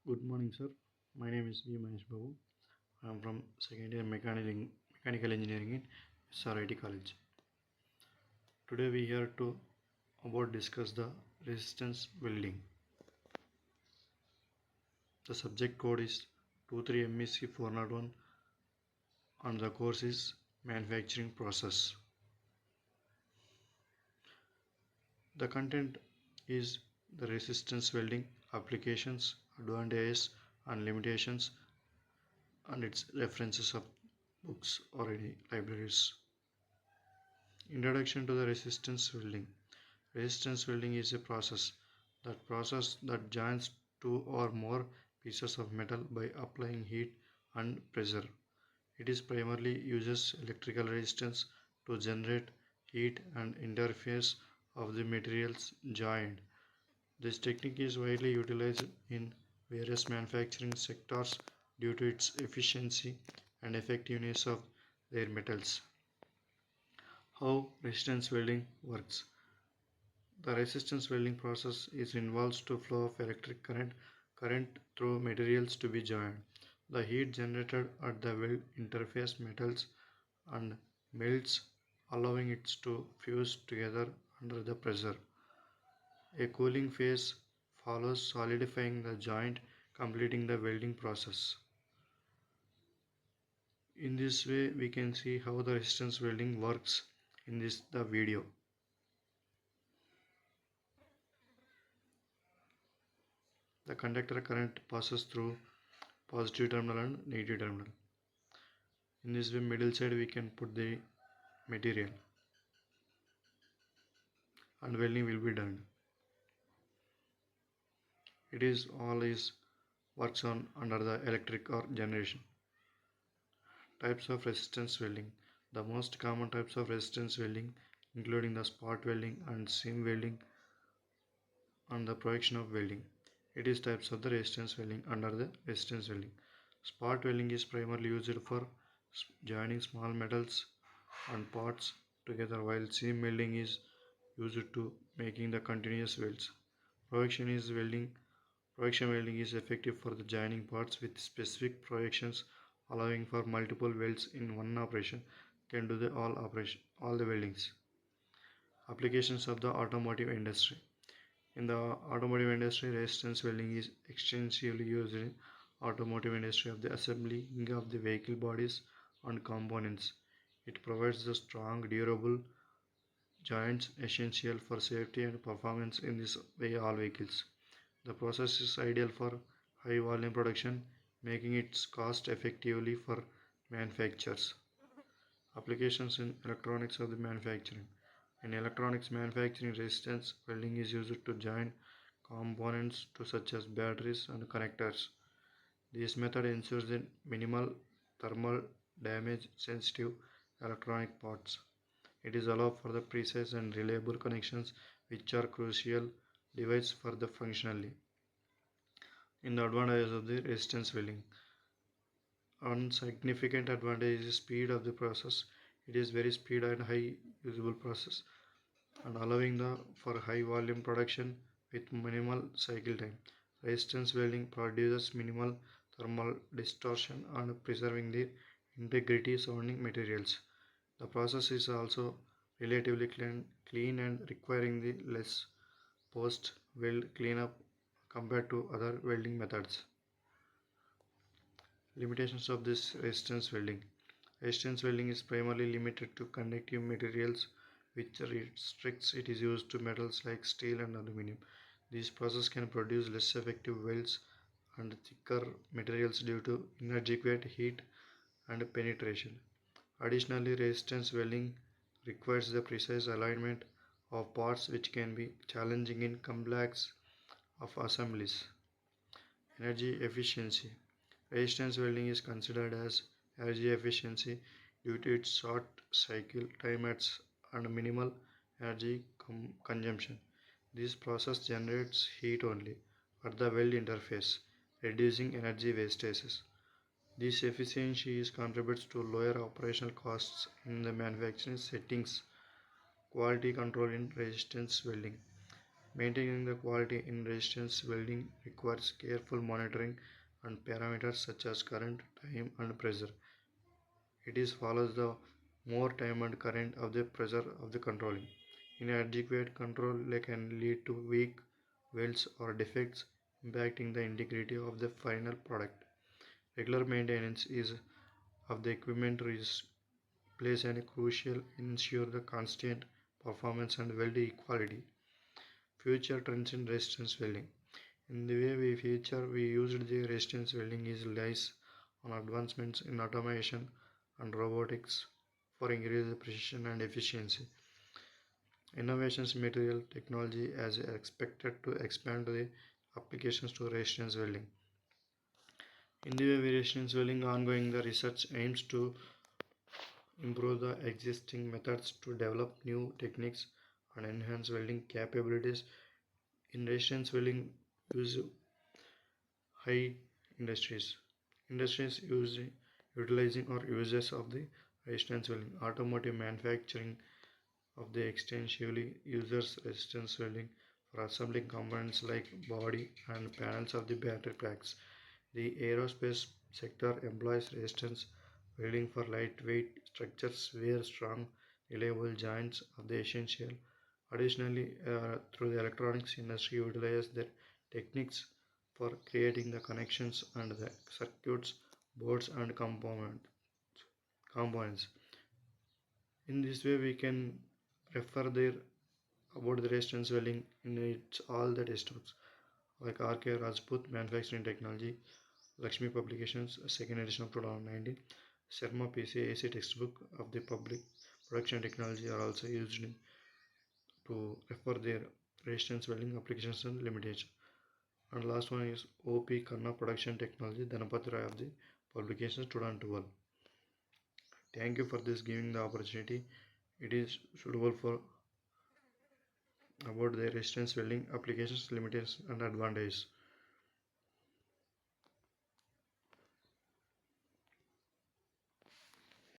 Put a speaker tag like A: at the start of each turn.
A: Good morning, sir. My name is V.Mahesh. I am from second year mechanical engineering in SRIT College. Today we here to about discuss the resistance welding. The subject code is 23MEC 401 and the course is manufacturing process. The content is the resistance welding applications, advantages and limitations, and its references of books or any libraries. Introduction to the resistance welding. Resistance welding is a process that joins two or more pieces of metal by applying heat and pressure. It is primarily uses electrical resistance to generate heat and interface of the materials joined. This technique is widely utilized in various manufacturing sectors due to its efficiency and effectiveness of their metals. How resistance welding works. The resistance welding process is involves to flow of electric current through materials to be joined. The heat generated at the weld interface metals and melts, allowing it to fuse together under the pressure. A cooling phase follows, solidifying the joint, completing the welding process. In this way we can see how the resistance welding works in this the video. The conductor current passes through positive terminal and negative terminal. In this way middle side we can put the material and welding will be done. It is all is works on under the electric or generation. Types of resistance welding. The most common types of resistance welding including the spot welding and seam welding and the projection of welding. It is types of the resistance welding under the resistance welding. Spot welding is primarily used for joining small metals and parts together, while seam welding is used to making the continuous welds. Projection is welding. Projection welding is effective for the joining parts with specific projections, allowing for multiple welds in one operation. Can do the all the weldings. Applications of the automotive industry. In the automotive industry, resistance welding is extensively used in automotive industry of the assembling of the vehicle bodies and components. It provides the strong, durable joints essential for safety and performance in this way all vehicles. The process is ideal for high volume production, making it cost effectively for manufacturers. Applications in electronics of the manufacturing. In electronics manufacturing, resistance welding is used to join components to such as batteries and connectors. This method ensures the minimal thermal damage sensitive electronic parts. It is allowed for the precise and reliable connections which are crucial device for the functionally. In the advantages of the resistance welding. One significant advantage is speed of the process. It is very speed and high usable process and allowing the for high volume production with minimal cycle time. Resistance welding produces minimal thermal distortion and preserving the integrity surrounding materials. The process is also relatively clean and requiring the less post weld cleanup compared to other welding methods. Limitations of this resistance welding. Resistance welding is primarily limited to conductive materials, which restricts its use to metals like steel and aluminum. This process can produce less effective welds and thicker materials due to inadequate heat and penetration. Additionally, resistance welding requires the precise alignment of parts, which can be challenging in complex of assemblies. Energy efficiency. Resistance welding is considered as energy efficiency due to its short cycle time and minimal energy consumption. This process generates heat only at the weld interface, reducing energy wastages. This efficiency is contributes to lower operational costs in the manufacturing settings. Quality control in resistance welding. Maintaining the quality in resistance welding requires careful monitoring and parameters such as current, time and pressure. It is follows the more time and current of the pressure of the controlling. Inadequate control can lead to weak welds or defects impacting the integrity of the final product. Regular maintenance is of the equipment is plays a crucial ensure the constant performance and weld equality. Future trends in resistance welding. In the way we future we used the resistance welding is lies on advancements in automation and robotics for increased precision and efficiency. Innovations in material technology is expected to expand the applications to resistance welding. In the way resistance welding ongoing the research aims to improve the existing methods to develop new techniques and enhance welding capabilities. In resistance welding use high industries. Industries utilizing or uses of the resistance welding. Automotive manufacturing of the extensively uses resistance welding for assembling components like body and panels of the battery packs. The aerospace sector employs resistance welding for lightweight structures where strong, reliable joints are the essential. Additionally, through the electronics industry utilizes their techniques for creating the connections and the circuits, boards and components. In this way, we can refer there about the resistance welding in its all the textbooks like R.K. Rajput Manufacturing Technology, Lakshmi Publications, second edition of 2019, Sharma PCAC textbook of the public production technology are also used to refer their resistance welding applications and limitations. And last one is OP Khanna Production Technology, Dhanapati Rai of the publications 2012. Thank you for this giving the opportunity. It is suitable for about the resistance welding applications, limitations and advantages.